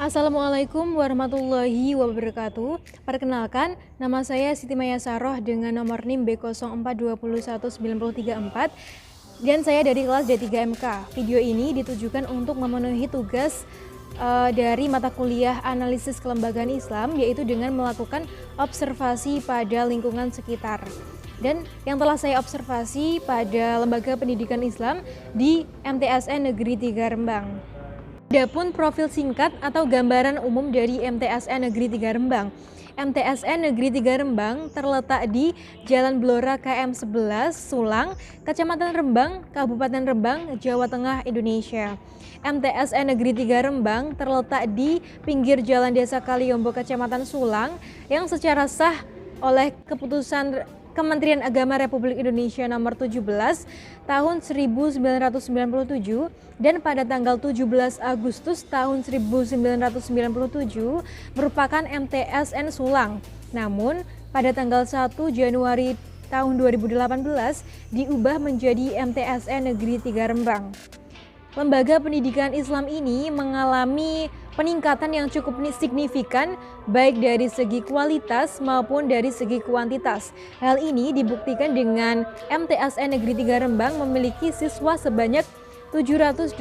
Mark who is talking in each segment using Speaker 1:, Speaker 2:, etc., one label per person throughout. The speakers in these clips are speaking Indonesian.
Speaker 1: Assalamualaikum warahmatullahi wabarakatuh. Perkenalkan, nama saya Siti Maya Saroh dengan nomor NIM B04201934 dan saya dari kelas D3MK. Video ini ditujukan untuk memenuhi tugas dari mata kuliah analisis kelembagaan Islam, yaitu dengan melakukan observasi pada lingkungan sekitar. Dan yang telah saya observasi pada Lembaga Pendidikan Islam di MTSN Negeri 3 Rembang. Adapun profil singkat atau gambaran umum dari MTSN Negeri 3 Rembang. MTSN Negeri 3 Rembang terletak di Jalan Blora KM 11, Sulang, Kecamatan Rembang, Kabupaten Rembang, Jawa Tengah, Indonesia. MTSN Negeri 3 Rembang terletak di pinggir Jalan Desa Kaliombo, Kecamatan Sulang, yang secara sah oleh keputusan Kementerian Agama Republik Indonesia nomor 17 tahun 1997 dan pada tanggal 17 Agustus tahun 1997 merupakan MTSN Sulang. Namun pada tanggal 1 Januari tahun 2018 diubah menjadi MTSN Negeri 3 Rembang. Lembaga pendidikan Islam ini mengalami peningkatan yang cukup signifikan baik dari segi kualitas maupun dari segi kuantitas. Hal ini dibuktikan dengan MTSN Negeri 3 Rembang memiliki siswa sebanyak 718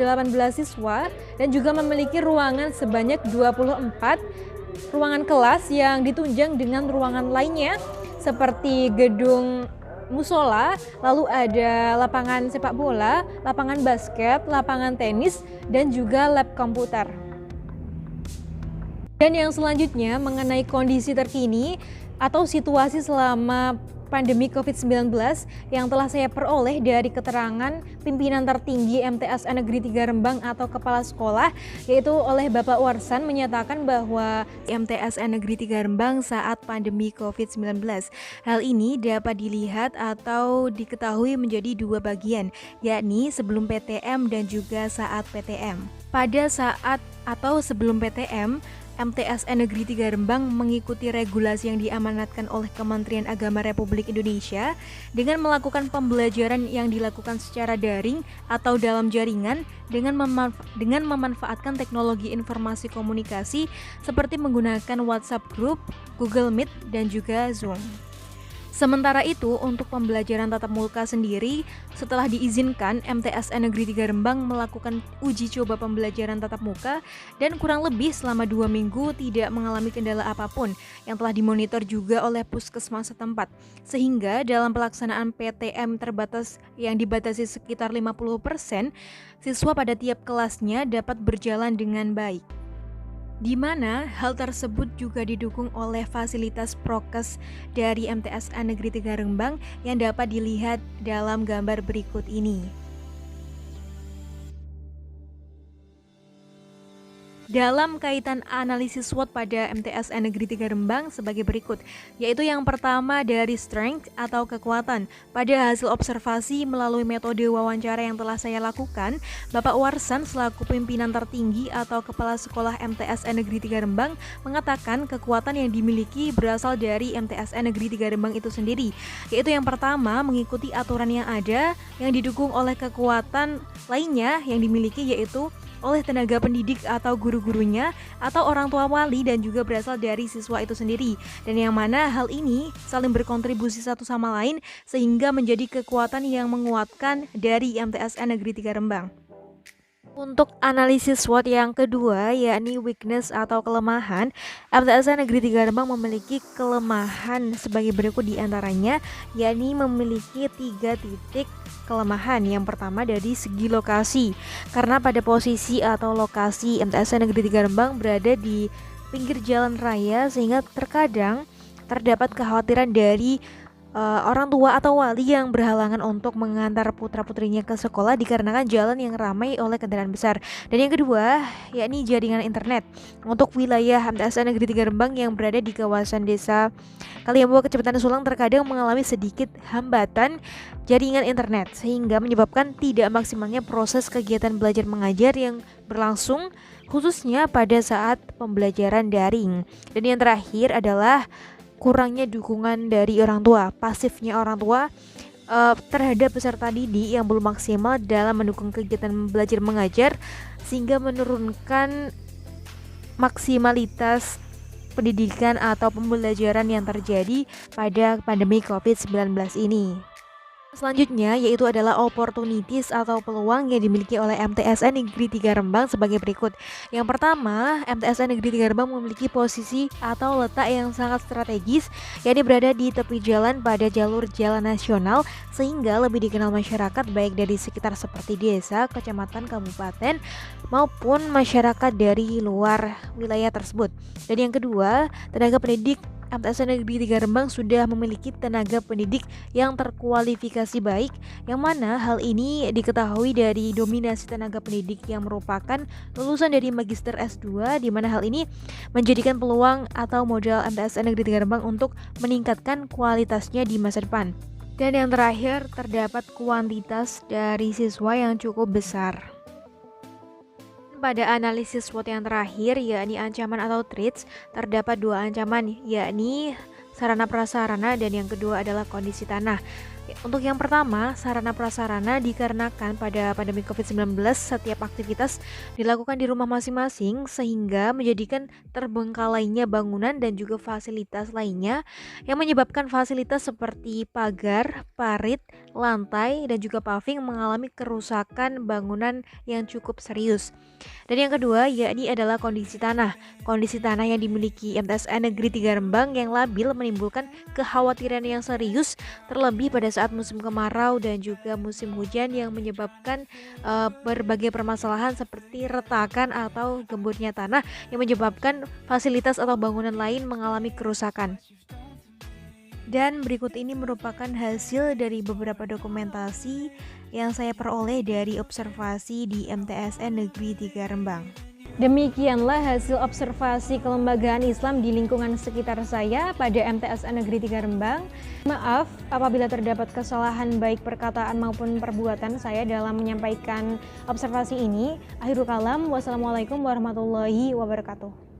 Speaker 1: siswa dan juga memiliki ruangan sebanyak 24 ruangan kelas yang ditunjang dengan ruangan lainnya seperti gedung musola, lalu ada lapangan sepak bola, lapangan basket, lapangan tenis, dan juga lab komputer. Dan yang selanjutnya mengenai kondisi terkini atau situasi selama pandemi COVID-19 yang telah saya peroleh dari keterangan pimpinan tertinggi MTSN Negeri 3 Rembang atau kepala sekolah, yaitu oleh Bapak Warsan, menyatakan bahwa MTSN Negeri 3 Rembang saat pandemi COVID-19. Hal ini dapat dilihat atau diketahui menjadi dua bagian, yakni sebelum PTM dan juga saat PTM. Pada saat atau sebelum PTM, MTSN Negeri 3 Rembang mengikuti regulasi yang diamanatkan oleh Kementerian Agama Republik Indonesia dengan melakukan pembelajaran yang dilakukan secara daring atau dalam jaringan dengan memanfaatkan teknologi informasi komunikasi seperti menggunakan WhatsApp Group, Google Meet, dan juga Zoom. Sementara itu, untuk pembelajaran tatap muka sendiri, setelah diizinkan, MTSN Negeri 3 Rembang melakukan uji coba pembelajaran tatap muka dan kurang lebih selama 2 minggu tidak mengalami kendala apapun yang telah dimonitor juga oleh puskesmas setempat. Sehingga dalam pelaksanaan PTM terbatas yang dibatasi sekitar 50%, siswa pada tiap kelasnya dapat berjalan dengan baik. Di mana hal tersebut juga didukung oleh fasilitas prokes dari MTSN Negeri 3 Rembang yang dapat dilihat dalam gambar berikut ini. Dalam kaitan analisis SWOT pada MTSN Negeri 3 Rembang sebagai berikut, yaitu yang pertama dari strength atau kekuatan. Pada hasil observasi melalui metode wawancara yang telah saya lakukan, Bapak Warsan selaku pimpinan tertinggi atau kepala sekolah MTSN Negeri 3 Rembang mengatakan kekuatan yang dimiliki berasal dari MTSN Negeri 3 Rembang itu sendiri, yaitu yang pertama mengikuti aturan yang ada yang didukung oleh kekuatan lainnya yang dimiliki yaitu oleh tenaga pendidik atau guru-gurunya atau orang tua wali dan juga berasal dari siswa itu sendiri, dan yang mana hal ini saling berkontribusi satu sama lain sehingga menjadi kekuatan yang menguatkan dari MTSN Negeri 3 Rembang. Untuk analisis SWOT yang kedua, yakni weakness atau kelemahan, MTSN Negeri 3 Rembang memiliki kelemahan sebagai berikut diantaranya, yakni memiliki 3 titik kelemahan. Yang pertama dari segi lokasi, karena pada posisi atau lokasi MTSN Negeri 3 Rembang berada di pinggir jalan raya sehingga terkadang terdapat kekhawatiran dari orang tua atau wali yang berhalangan untuk mengantar putra-putrinya ke sekolah dikarenakan jalan yang ramai oleh kendaraan besar. Dan yang kedua, yakni jaringan internet. Untuk wilayah MTSN Negeri 3 Rembang yang berada di kawasan desa Kaliombo, Kecamatan Sulang terkadang mengalami sedikit hambatan jaringan internet sehingga menyebabkan tidak maksimalnya proses kegiatan belajar mengajar yang berlangsung khususnya pada saat pembelajaran daring. Dan yang terakhir adalah kurangnya dukungan dari orang tua, pasifnya orang tua terhadap peserta didik yang belum maksimal dalam mendukung kegiatan belajar mengajar sehingga menurunkan maksimalitas pendidikan atau pembelajaran yang terjadi pada pandemi COVID-19 ini. Selanjutnya yaitu adalah opportunities atau peluang yang dimiliki oleh MTSN Negeri 3 Rembang sebagai berikut. Yang pertama, MTSN Negeri 3 Rembang memiliki posisi atau letak yang sangat strategis, yakni berada di tepi jalan pada jalur jalan nasional sehingga lebih dikenal masyarakat baik dari sekitar seperti desa, kecamatan, kabupaten maupun masyarakat dari luar wilayah tersebut. Dan yang kedua, tenaga pendidik MTSN Negeri 3 Rembang sudah memiliki tenaga pendidik yang terkualifikasi baik, yang mana hal ini diketahui dari dominasi tenaga pendidik yang merupakan lulusan dari Magister S2, di mana hal ini menjadikan peluang atau modal MTSN Negeri 3 Rembang untuk meningkatkan kualitasnya di masa depan. Dan yang terakhir, terdapat kuantitas dari siswa yang cukup besar. Pada analisis SWOT yang terakhir, yakni ancaman atau threats, terdapat dua ancaman, yakni sarana prasarana dan yang kedua adalah kondisi tanah. Untuk yang pertama, sarana prasarana dikarenakan pada pandemi COVID-19 setiap aktivitas dilakukan di rumah masing-masing sehingga menjadikan terbengkalainya bangunan dan juga fasilitas lainnya yang menyebabkan fasilitas seperti pagar, parit, lantai dan juga paving mengalami kerusakan bangunan yang cukup serius. Dan yang kedua yakni adalah kondisi tanah. Kondisi tanah yang dimiliki MTSN Negeri 3 Rembang yang labil menimbulkan kekhawatiran yang serius terlebih pada saat musim kemarau dan juga musim hujan yang menyebabkan berbagai permasalahan seperti retakan atau gemburnya tanah yang menyebabkan fasilitas atau bangunan lain mengalami kerusakan. Dan berikut ini merupakan hasil dari beberapa dokumentasi yang saya peroleh dari observasi di MTSN Negeri 3 Rembang. Demikianlah hasil observasi kelembagaan Islam di lingkungan sekitar saya pada MTSN Negeri 3 Rembang. Maaf apabila terdapat kesalahan baik perkataan maupun perbuatan saya dalam menyampaikan observasi ini. Akhirul kalam, wassalamualaikum warahmatullahi wabarakatuh.